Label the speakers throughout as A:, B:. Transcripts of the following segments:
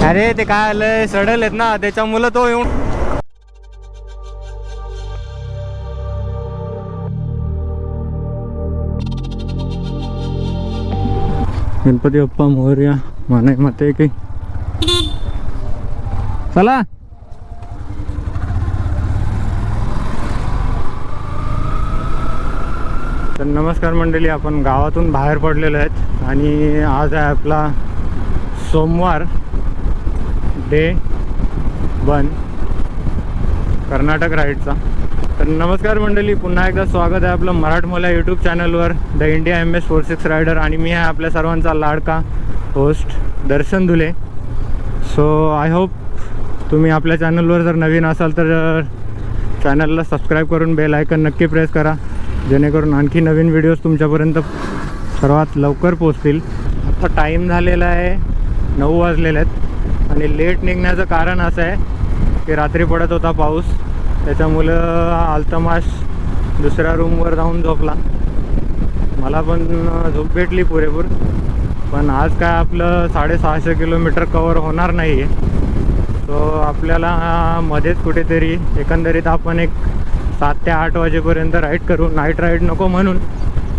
A: अरे ते काय आलंय सडल आहेत ना त्याच्यामुळे तो येऊन गणपती बाप्पा मोरया माने माते की चला. तर नमस्कार मंडळी, आपण गावातून बाहेर पडलेलो आहेत आणि आज आहे आपला सोमवार, डे 1 कर्नाटक राईडचा. तर नमस्कार मंडळी, पुन्हा एकदा स्वागत आहे आपलं मराठमोळ्या यूट्यूब चॅनलवर द इंडिया MS46 रायडर. आणि मी आहे आपल्या सर्वांचा लाडका host Darshan Dhule. So I hope तुम्ही आपल्या चॅनलवर जर नवीन असाल तर चॅनलला सबस्क्राईब करून बेल आयकन नक्की प्रेस करा, जेणेकरून आणखी नवीन व्हिडिओज तुमच्यापर्यंत सर्वात लवकर पोचतील. आता टाईम झालेला आहे 9 वाजलेले आहेत आणि लेट निघण्याचं कारण असं आहे की रात्री पडत होता पाऊस, त्याच्यामुळं अल्तमाश दुसऱ्या रूमवर जाऊन झोपला. मला पण झोप भेटली पुरेपूर, पण आज काय आपलं 650 किलोमीटर कवर होणार नाही आहे. सो आपल्याला मध्येच कुठेतरी एकंदरीत आपण एक 7 ते 8 वाजेपर्यंत राईड करू. नाईट राईड नको म्हणून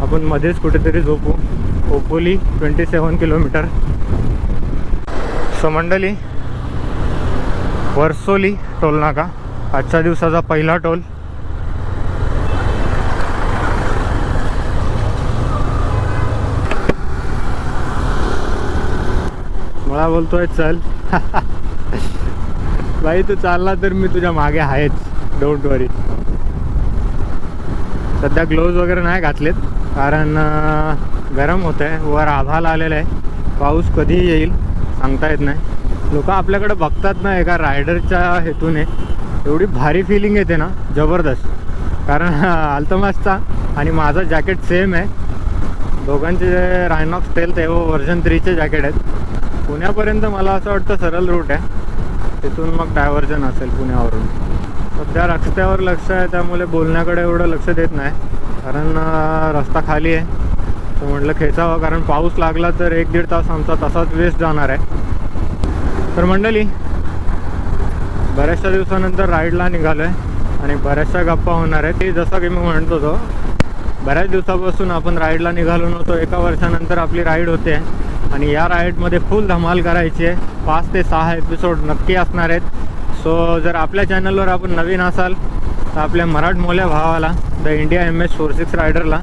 A: आपण मध्येच कुठेतरी झोपू. Hopefully 27 kilometre. सो मंडळी, वर्सोली टोल नाका, आजच्या दिवसाचा पहिला टोल. मला बोलतोय चल. भाई तू चालला तर मी तुझ्या मागे आहेच, डोंट वरी. सध्या ग्लोव्ज वगैरे नाही घातलेत कारण गरम होत आहे, वर आभाळ आलेलं आहे, पाऊस कधी येईल सांगता येत नाही. लोक आपल्याकडे बघतात ना एका रायडरच्या हेतूने, एवढी भारी फिलिंग येते ना, जबरदस्त. कारण अल्तमासचा आणि माझं जॅकेट सेम आहे, दोघांचे जे रायनॉक्स टेल ते वर्जन 3चे जॅकेट आहेत. पुण्यापर्यंत मला असं वाटतं सरळ रूट आहे, तिथून मग डायव्हर्जन असेल पुण्यावरून. सध्या रस्त्यावर लक्ष आहे त्यामुळे बोलण्याकडे एवढं लक्ष देत नाही, कारण रस्ता खाली आहे. तर म्हटलं खेचावं, कारण पाऊस लागला तर 1-1.5 तास आमचा तसाच वेस्ट जाणार आहे. तर मंडळी, बऱ्याचशा दिवसानंतर राईडला निघालो आहे आणि बऱ्याचशा गप्पा होणार आहेत. की जसं की मी म्हणत होतो, बऱ्याच दिवसापासून आपण राईडला निघालो नव्हतो. 1 वर्षानंतर आपली राईड होते आणि या राईडमध्ये फुल धमाल करायची आहे. 5 ते 6 एपिसोड नक्की असणार आहेत. सो जर आपल्या चॅनलवर आपण नवीन असाल तर आपल्या मराठमोळ्या भावाला द इंडिया MS46 रायडरला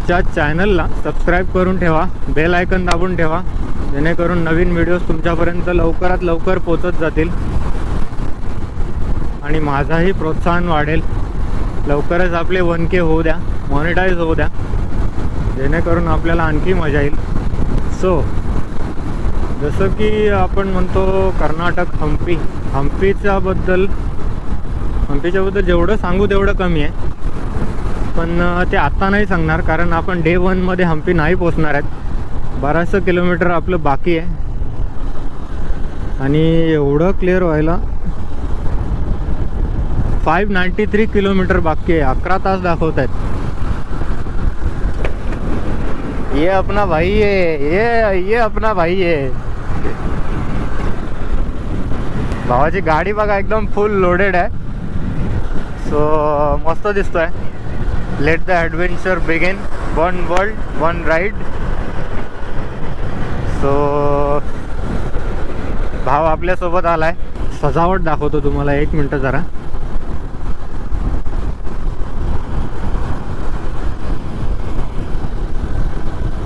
A: च्या चॅनलला सबस्क्राईब करून ठेवा, बेल आयकन दाबून ठेवा, जेणेकरून नवीन व्हिडिओज तुमच्यापर्यंत लवकरात लवकर पोचत जातील आणि माझाही प्रोत्साहन वाढेल. लवकरच आपले 1K होऊ द्या, मॉनिटाईज होऊ द्या, जेणेकरून आपल्याला आणखी मजा येईल. सो जसं की आपण म्हणतो कर्नाटक हम्पीच्याबद्दल जेवढं सांगू तेवढं कमी आहे. पण ते आत्ता नाही सांगणार, कारण आपण डे 1 मध्ये हम्पी नाही पोचणार आहेत. 1200 किलोमीटर आपलं बाकी आहे आणि एवढं क्लिअर व्हायला 593 किलोमीटर बाकी आहे. 11 तास दाखवत आहेत. ये अपना भाई है, ये अपना भाई है. भावाची गाडी बघा, एकदम फुल लोडेड आहे. सो मस्त दिसतोय. Let the adventure begin. 1 world 1 ride. So भाव आपल्यासोबत आलाय. सजावट दाखवतो तुम्हाला, 1 मिनटं जरा.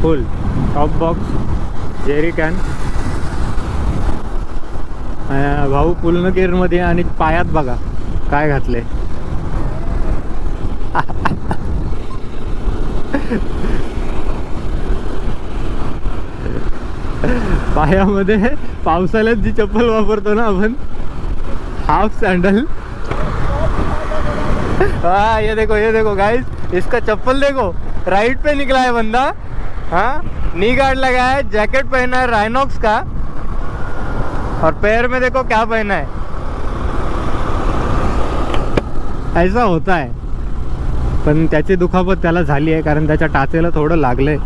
A: फुल टॉप बॉक्स, जेरी कॅन. भाऊ पूर्ण गिअरमध्ये आणि पायात बघा काय घातले. पायामध्ये पावसाळ्यात जी चप्पल वापरतो ना आपण, हाफ सैंडल. हाँ ये देखो गाइस, इसका चप्पल देखो, राइड पे निकला है बंदा. हाँ, नी गार्ड लगा है, जैकेट पहना है राइनॉक्स का, और पैर में देखो क्या पहना है. ऐसा होता है. पण त्याची दुखापत त्याला झाली आहे, कारण त्याच्या टाचेला थोडं लागलंय.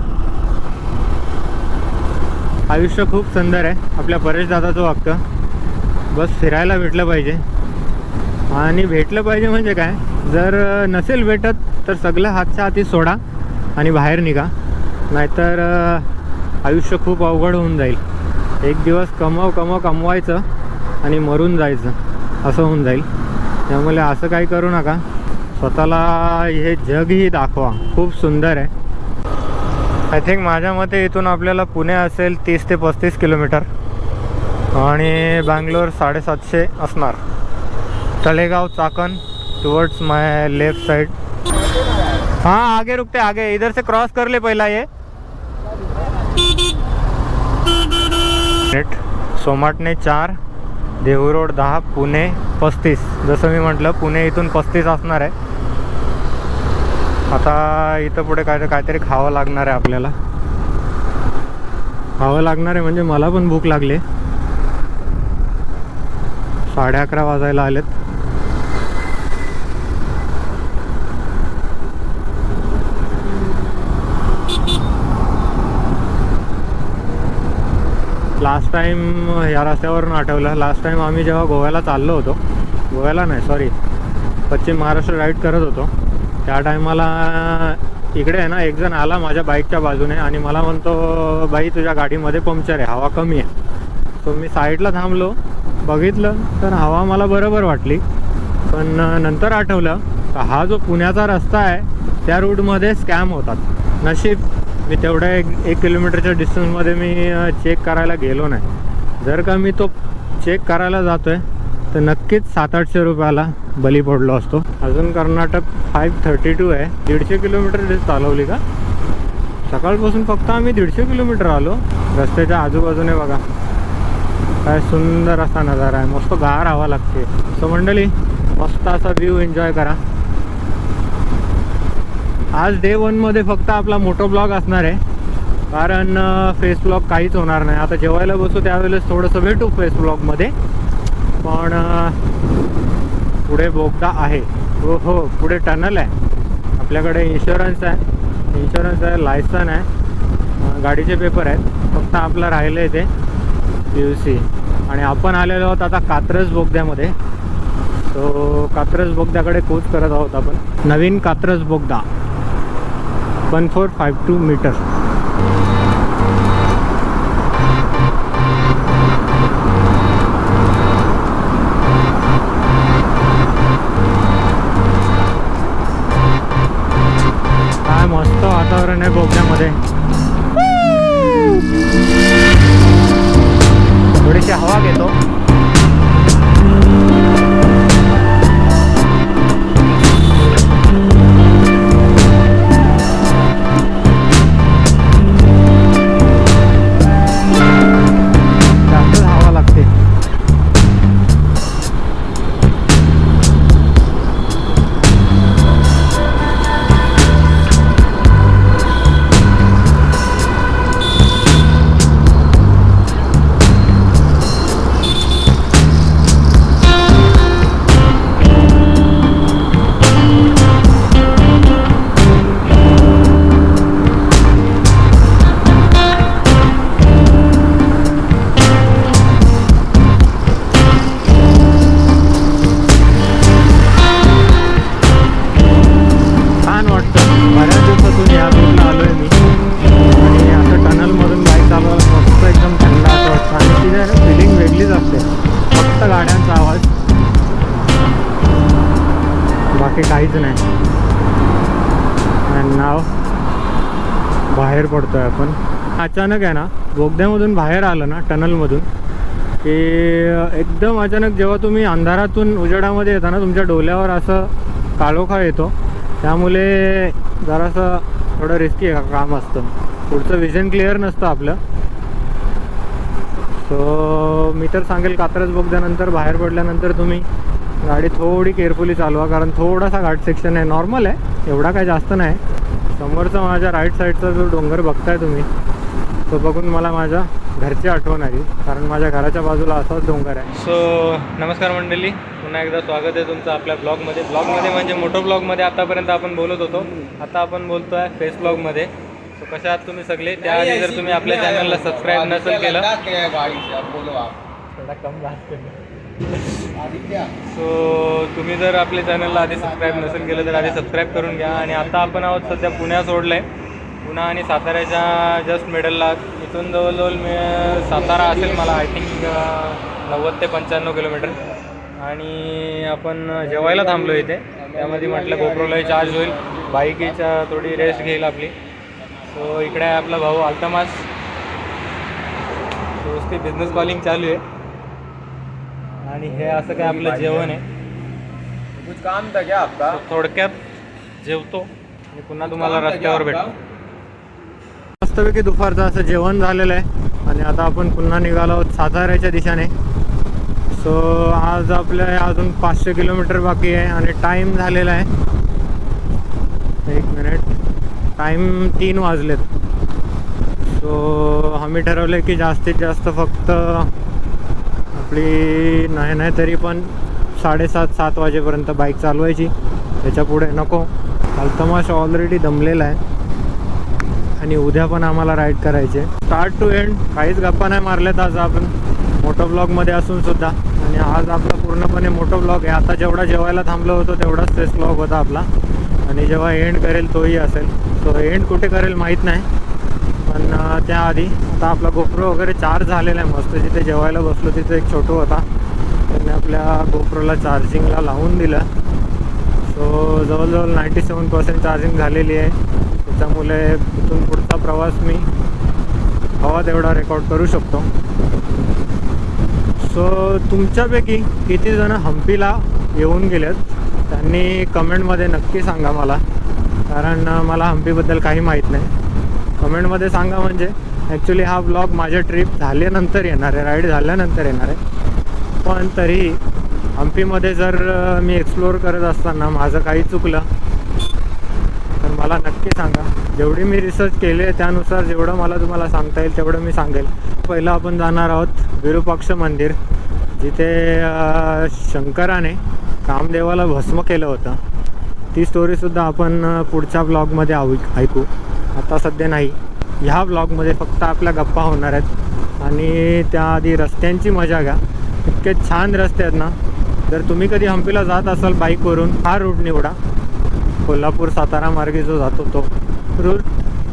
A: आयुष्य खूप सुंदर आहे, आपल्या परेश दादाचं वाक्य. बस फिरायला भेटलं पाहिजे. आणि भेटलं पाहिजे म्हणजे काय, जर नसेल भेटत तर सगळं हातच्या हाती सोडा आणि बाहेर निघा, नाहीतर आयुष्य खूप अवघड होऊन जाईल. एक दिवस कमवायचं आणि मरून जायचं, असं होऊन जाईल. त्यामुळे असं काही करू नका. स्वतःला हे जगही दाखवा, खूप सुंदर आहे. आय थिंक माझ्या मते इथून आपल्याला पुणे असेल 30 ते 35 किलोमीटर आणि बँगलोर 750 असणार. तलेगाव चाकण टुवर्ड्स माय लेफ्ट साइड. हाँ आगे रुकते, आगे इधर से क्रॉस कर ले पहिला ये. सोमाटणे 4, देहू रोड 10, पुणे 35. जसं मी म्हटलं पुणे इथून 35 असणार आहे. आता इथं पुढे काहीतरी खावं लागणार आहे आपल्याला. खावं लागणार आहे म्हणजे मला पण भूक लागली. 11:30 वाजायला आलेत. लास्ट टाईम या रस्त्यावरून आठवलं, लास्ट टाईम आम्ही जेव्हा गोव्याला चाललो होतो, गोव्याला नाही सॉरी पश्चिम महाराष्ट्र राईड करत होतो, त्या टायमाला इकडे आहे ना एक जण आला माझ्या बाईकच्या बाजूने आणि मला म्हणतो, बाई तुझ्या गाडीमध्ये पंक्चर आहे, हवा कमी आहे. सो मी साईडला थांबलो, बघितलं तर हवा मला बरोबर वाटली. पण नंतर आठवलं का हा जो पुण्याचा रस्ता आहे त्या रूटमध्ये स्कॅम होतात. नशीब मी तेवढ्या 1 किलोमीटरच्या डिस्टन्समध्ये मी चेक करायला गेलो नाही. जर का मी तो चेक करायला जातो आहे तर नक्कीच 700-800 रुपयाला बली पडलो असतो. अजून कर्नाटक 532 आहे. 150 किलोमीटर चालवली का? सकाळपासून फक्त आम्ही 150 किलोमीटर आलो. रस्त्याच्या आजूबाजूने बघा काय सुंदर असा नजारा आहे, मस्त गार हवा लागते. सो मंडळी मस्त असा व्ह्यू एन्जॉय करा. आज डे 1मध्ये फक्त आपला मोटो ब्लॉग असणार आहे, कारण फेस ब्लॉग काहीच होणार नाही. आता जेवायला बसू त्यावेळेस थोडंसं भेटू फेस ब्लॉगमध्ये, पण पुढे बोगदा आहे. हो पुढे टनल आहे. आपल्याकडे इन्शुरन्स आहे, लायसन आहे, गाडीचे पेपर आहेत. फक्त आपलं राहिलं आहे ते PUC. आणि आपण आलेलो आहोत आता कात्रज बोगद्यामध्ये. तो कात्रज बोगद्याकडे कूच करत आहोत आपण. नवीन कात्रज बोगदा 1452 मीटर. काय मस्त वातावरण आहे बोगद्यामध्ये. थोडीशी हवा घेतो. बाकी काहीच नाही. आणि नाव बाहेर पडतोय आपण. अचानक आहे ना बोगद्यामधून बाहेर आलं ना टनलमधून की एकदम अचानक जेव्हा तुम्ही अंधारातून उजेडामध्ये येता ना तुमच्या डोल्यावर असं काळोखा येतो. त्यामुळे जरासं थोडं रिस्की काम असतं. पुढचं विजन क्लिअर नसतं आपलं. सो मी तर सांगेल कात्रज बोगद्यानंतर बाहेर पडल्यानंतर तुम्ही गाडी थोडी केअरफुली चालवा, कारण थोडासा घाट सेक्शन आहे. नॉर्मल आहे, एवढा काही जास्त नाही. समोरचा माझ्या राईट साईडचा जो डोंगर बघताय तुम्ही तो बघून मला माझ्या घरची आठवण आली, कारण माझ्या घराच्या बाजूला असाच डोंगर आहे. सो नमस्कार मंडळी, पुन्हा एकदा स्वागत आहे तुमचं आपल्या ब्लॉगमध्ये म्हणजे मोटो ब्लॉगमध्ये. आतापर्यंत आपण बोलत होतो, आता आपण बोलतो आहे फेस ब्लॉगमध्ये. सो कशा आहात तुम्ही सगळे? त्याआधी जर तुम्ही आपल्या चॅनलला सबस्क्राईब नसेल केलं सो तुम्ही जर आपल्या चॅनलला आधी सबस्क्राईब नसेल केलं तर आधी सबस्क्राईब करून घ्या. आणि आता आपण आहोत सध्या पुण्या सोडलं आहे. पुणा आणि साताऱ्याच्या जस्ट मिडलला. इथून जवळजवळ मी सातारा असेल मला आय थिंक 90 ते 95 किलोमीटर. आणि आपण जेवायला थांबलो इथे. त्यामध्ये म्हटलं गोप्रोलाही चार्ज होईल, बाईकीच्या थोडी रेस्ट घेईल आपली. सो इकडे आहे आपला भाऊ अल्तमास. सो उसकी बिझनेस कॉलिंग चालू आहे. आणि हे असं काय आपलं जेवण आहे.
B: कुछ काम था क्या आपका?
A: थोडक्यात जेवतो आणि पुन्हा तुम्हाला रस्त्यावर भेटतो. मस्तपैकी दुपारचं असं जेवण झालेलं आहे आणि आता आपण पुन्हा निघालो आहोत साताऱ्याच्या दिशेने. सो आज आपल्या अजून 500 किलोमीटर बाकी आहे आणि टाईम झालेला आहे, 1 मिनिट, टाईम 3 वाजलेत. सो आम्ही ठरवलं की जास्तीत जास्त फक्त आपली नाही तरी पण 7:30-7 वाजेपर्यंत बाईक चालवायची, त्याच्या पुढे नको. अल्तमास ऑलरेडी दमलेला आहे आणि उद्या पण आम्हाला राईड करायचे. स्टार्ट टू एंड काहीच गप्पा नाही मारल्यात आज आपण मोटो ब्लॉगमध्ये असून सुद्धा. आणि आज आपला पूर्णपणे मोटो ब्लॉग आहे. आता जेवढा जेवायला थांबलो होतो तेवढाच स्ट्रेस ब्लॉग होता आपला. आणि जेव्हा एंड करेल तोही असेल. सो एंड कुठे करेल माहीत नाही, पण त्याआधी आता आपला गोप्रो वगैरे चार्ज झालेला आहे मस्त. जिथे जेवायला बसलो तिथे एक छोटू होता, त्यांनी आपल्या गोप्रोला चार्जिंगला लावून दिलं. सो जवळजवळ 97% चार्जिंग झालेली आहे. त्याच्यामुळे इथून पुढचा प्रवास मी हवा तेवढा रेकॉर्ड करू शकतो. सो तुमच्यापैकी किती जण हम्पीला येऊन गेलेत त्यांनी कमेंटमध्ये नक्की सांगा मला, कारण मला हम्पीबद्दल काही माहीत नाही. कमेंटमध्ये सांगा. म्हणजे ॲक्च्युली हा ब्लॉग माझ्या ट्रिप झाल्यानंतर येणार आहे, राईड झाल्यानंतर येणार आहे. पण तरीही हम्पीमध्ये जर मी एक्सप्लोअर करत असताना माझं काही चुकलं तर मला नक्की सांगा. जेवढी मी रिसर्च केली आहे त्यानुसार जेवढं मला तुम्हाला सांगता येईल तेवढं मी सांगेल. पहिलं आपण जाणार आहोत विरूपाक्ष मंदिर, जिथे शंकराने कामदेवाला भस्म केलं होतं. ती स्टोरीसुद्धा आपण पुढच्या ब्लॉगमध्ये ऐकू. आता सध्या नाही, ह्या ब्लॉगमध्ये फक्त आपल्या गप्पा होणार आहेत. आणि त्याआधी रस्त्यांची मजा घ्या. इतके छान रस्ते आहेत ना. जर तुम्ही कधी हम्पीला जात असाल बाईकवरून, हा रूट निवडा. कोल्हापूर सातारा मार्गे जो जातो तो रूट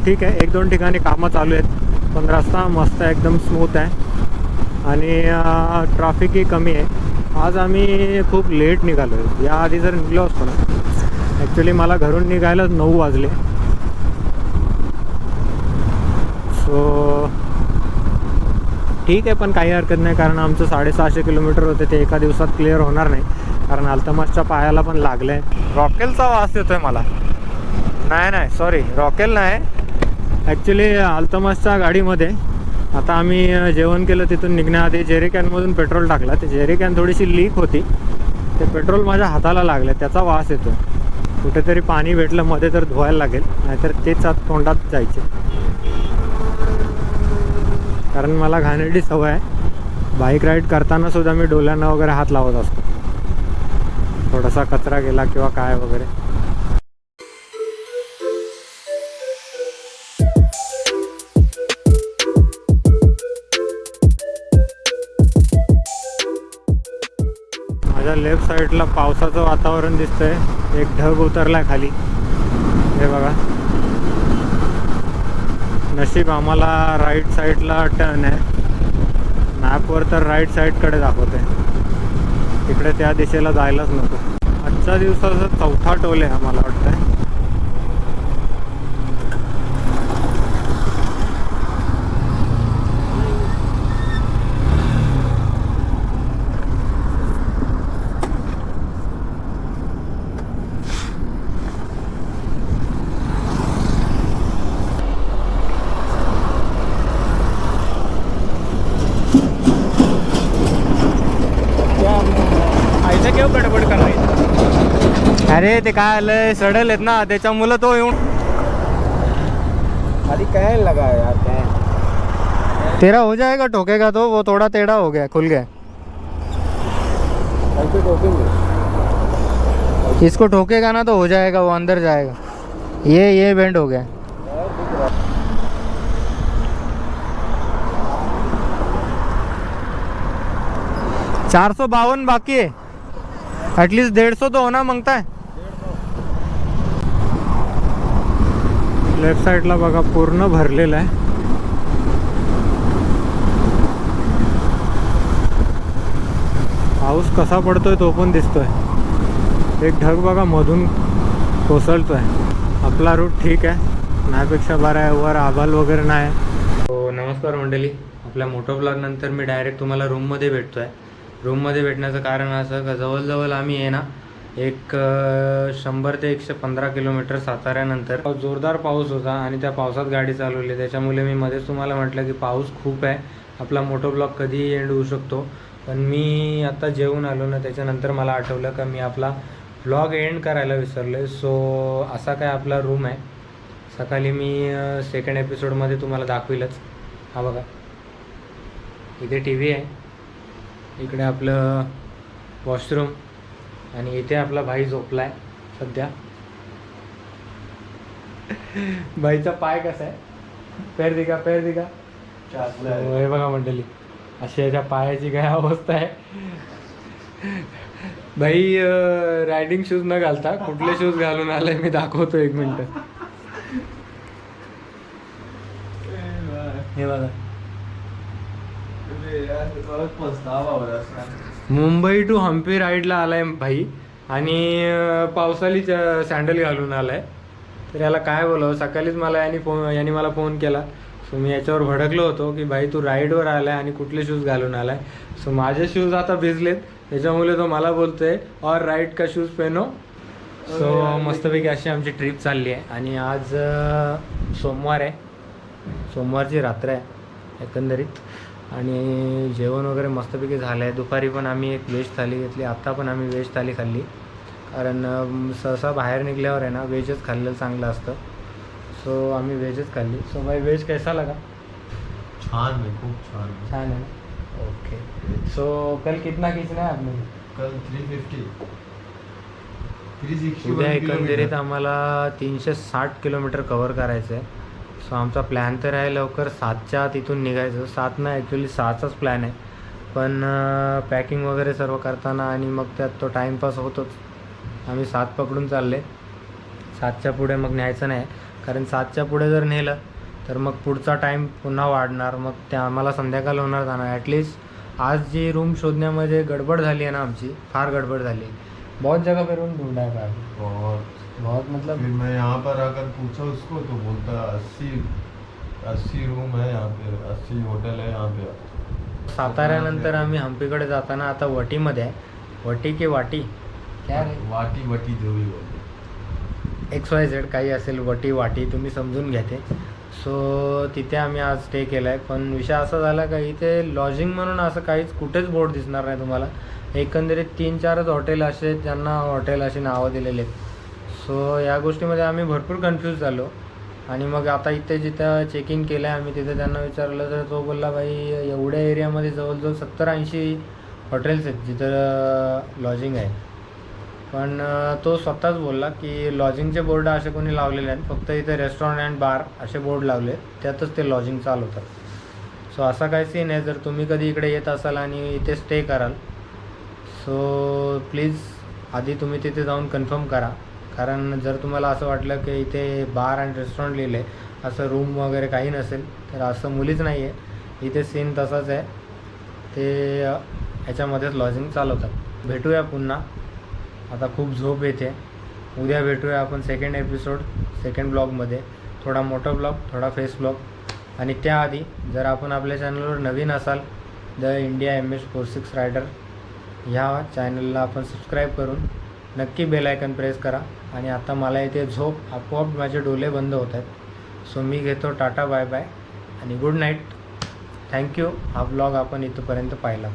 A: ठीक आहे. 1-2 ठिकाणी कामं चालू आहेत, पण रस्ता मस्त आहे, एकदम स्मूथ आहे आणि ट्रॅफिकही कमी आहे. आज आम्ही खूप लेट निघालो आहे. याआधी जर निघलो असतो ना, ॲक्च्युली मला घरून निघायला 9 वाजले. सो ठीक आहे, पण काही हरकत नाही, कारण आमचं 650 किलोमीटर होते ते एका दिवसात क्लिअर होणार नाही, कारण अल्तमासच्या पायाला पण लागलं आहे. रॉकेलचा वास येतो आहे मला. नाही सॉरी, रॉकेल नाही, ॲक्च्युली अल्तमासच्या गाडीमध्ये आता आम्ही जेवण केलं. तिथून निघण्याआधी जेरिकॅनमधून पेट्रोल टाकला. ते जेरिकॅन थोडीशी लीक होती, ते पेट्रोल माझ्या हाताला लागलं, त्याचा वास येतो. कुठेतरी पाणी भेटलं मध्ये तर धुवायला लागेल, नाहीतर तेच आत तोंडात जायचे. कारण मला घाणेरडी सवय आहे. बाईक राईड करताना सुद्धा मी डोल्यांना वगैरे हात लावत असतो, थोडासा कचरा गेला किंवा काय वगैरे. माझ्या लेफ्ट साईडला पावसाचं वातावरण दिसतंय. एक ढग उतरलाय खाली, हे बघा. नशीब आम्हाला राईट साईडला टर्न आहे. मॅपवर तर राईट साईडकडे दाखवते, तिकडे त्या दिशेला जायलाच नको. आजच्या दिवसाचा 4था टोल आहे आम्हाला वाटतं. गडबड करायची. अरे ते काय आलंय, सडल आहेत ना, त्याच्यामुळं तो येऊन
B: अरे क्या लगा यार, क्या
A: तेरा हो जाएगा, ठोकेगा तो वो थोड़ा टेढ़ा हो गया, खुल गया. इसको ठोकेगा ना तो हो जाएगा, वो अंदर जाएगा. ये बेंड हो गया. 452 बाकी है, एटलीस्ट 150 तो होना मांगता है. लेफ्ट साईडला बघा पूर्ण भरलेलं आहे. पाऊस कसा पडतोय तो पण दिसतोय. एक ढग बघा मधून कोसळतोय. आपला रूट ठीक आहे, माझ्यापेक्षा बरा आहे. वर आभाळ वगैरे नाही. हो नमस्कार मंडळी, आपल्या मोटो ब्लॉग नंतर मी डायरेक्ट तुम्हाला रूममध्ये भेटतोय. रूममध्ये भेटण्याचं कारण असं का जवळजवळ आम्ही आहे ना एक 100 ते 115 किलोमीटर साताऱ्यानंतर जोरदार पाऊस होता आणि त्या पावसात गाडी चालवली. त्याच्यामुळे मी मध्येच तुम्हाला म्हटलं की पाऊस खूप आहे, आपला मोटो ब्लॉग कधी एंड होऊ शकतो. पण मी आता जेवून आलो ना, त्याच्यानंतर मला आठवलं का मी आपला ब्लॉग एंड करायला विसरले. सो असा काय आपला रूम आहे. सकाळी मी सेकंड एपिसोडमध्ये तुम्हाला दाखविलंच. हा बघा इथे टी व्ही आहे, इकडे आपलं वॉशरूम आणि इथे आपला भाई झोपला आहे सध्या. भाईचा पाय कसा आहे, पैर दिखा पैर दिखा. हे बघा मंडळी, अशी याच्या पायाची काय अवस्था आहे. भाई रायडिंग शूज न घालता कुठले शूज घालून आलाय मी दाखवतो, एक मिनिट. हे बघा मुंबई टू हम्पी राईडला आलाय भाई आणि पावसाळी सँडल घालून आलाय. तर याला काय बोलावं. सकाळीच मला याने मला फोन केला. सो मी याच्यावर भडकलो होतो की भाई तू राईडवर आलाय आणि कुठले शूज घालून आलाय. सो माझे शूज आता भिजलेत, त्याच्यामुळे तो मला बोलतोय और राईड का शूज पेनो. सो मस्तपैकी अशी आमची ट्रिप चालली आहे. आणि आज सोमवार आहे, सोमवारची रात्र आहे एकंदरीत. आणि जेवण वगैरे मस्तपैकी झालं आहे. दुपारी पण आम्ही एक व्हेज थाली घेतली, आत्ता पण आम्ही व्हेज थाली खाल्ली. कारण सहसा बाहेर निघल्यावर आहे ना व्हेजच खाल्लेलं चांगलं असतं. सो आम्ही व्हेजच खाल्ली. सो भाई व्हेज कैसा लगा.
B: छान है, खूप छान है.
A: छान है. ओके. सो कल कितना खींचना है आपने.
B: कल 360
A: उद्या एकंदरीत आम्हाला 360 किलोमीटर कव्हर करायचं आहे. सो आमचा प्लॅन तर आहे लवकर 7च्या आत इथून निघायचं. 7 ना ॲक्च्युली 6चाच प्लॅन आहे, पण पॅकिंग वगैरे सर्व करताना आणि मग त्यात तो टाईमपास होतोच. आम्ही 7 पकडून चालले. 7च्या पुढे मग न्यायचं नाही, कारण 7च्या पुढे जर नेलं तर मग पुढचा टाईम पुन्हा वाढणार, मग ते आम्हाला संध्याकाळ होणार जाणार. ॲटलिस्ट आज जी रूम शोधण्यामध्ये गडबड झाली आहे ना आमची, फार गडबड झाली. बहुत जगह पे रूम ढूंढा है बहुत मतलब.
B: फिर मैं यहाँ पर आकर पूछा उसको तो बोलता 80 रूम है यहाँ पे, 80 होटल है यहाँ पे.
A: साताऱ्यानंतर आम्ही हम्पीकडे जाताना आता वटीमध्ये आहे. वटी की वाटी क्या रे,
B: वाटी जो भी बोलते
A: XYZ काही असेल, वटी वाटी तुम्ही समजून घ्या ते. सो तिथे आम्ही आज स्टे केला आहे. पण विषय असा झाला का इथे लॉजिंग म्हणून असं काहीच कुठेच बोर्ड दिसणार नाही तुम्हाला. एकंदरीत 3-4च हॉटेल असे ज्यांना हॉटेल अशी नावं दिलेली आहेत. सो या गोष्टीमध्ये आम्ही भरपूर कन्फ्यूज झालो. आणि मग आता इथे जिथं चेक इन केलं आहे आम्ही, तिथे त्यांना विचारलं तर तो बोलला भाई एवढ्या एरियामध्ये जवळजवळ 70-80 हॉटेल्स आहेत जिथं लॉजिंग आहे. पण तो स्वतःच बोलला की लॉजिंगचे बोर्ड असे कोणी लावलेले आहेत, फक्त इथे रेस्टॉरंट अँड बार असे बोर्ड लावले, त्यातच ते लॉजिंग चालवतात. सो असा काय सीन आहे. जर तुम्ही कधी इकडे येत असाल आणि इथे स्टे कराल, सो प्लीज आधी तुम्ही तिथे जाऊन कन्फर्म करा. कारण जर तुम्हाला असं वाटलं की इथे बार अँड रेस्टॉरंट लिहिलं आहे, असं रूम वगैरे काही नसेल, तर असं मुलीच नाही आहे. इथे सीन तसाच आहे, ते ह्याच्यामध्येच लॉजिंग चालवतात. भेटूया पुन्हा, आता खूप झोप येते. उद्या भेटूया आपण सेकंड एपिसोड सेकंड ब्लॉगमध्ये. थोडा मोठा ब्लॉग, थोडा फेस ब्लॉग. आणि त्याआधी जर आपण आपल्या चॅनलवर नवीन असाल, द इंडिया MS46 रायडर ह्या चॅनलला आपण सबस्क्राईब करून नक्की बेल आयकन प्रेस करा. आणि आता मला इथे झोप, आपोआप माझे डोळे बंद होत आहेत. सो मी घेतो टाटा बाय बाय आणि गुड नाईट. थँक्यू. हा ब्लॉग आपण इथंपर्यंत पाहिला.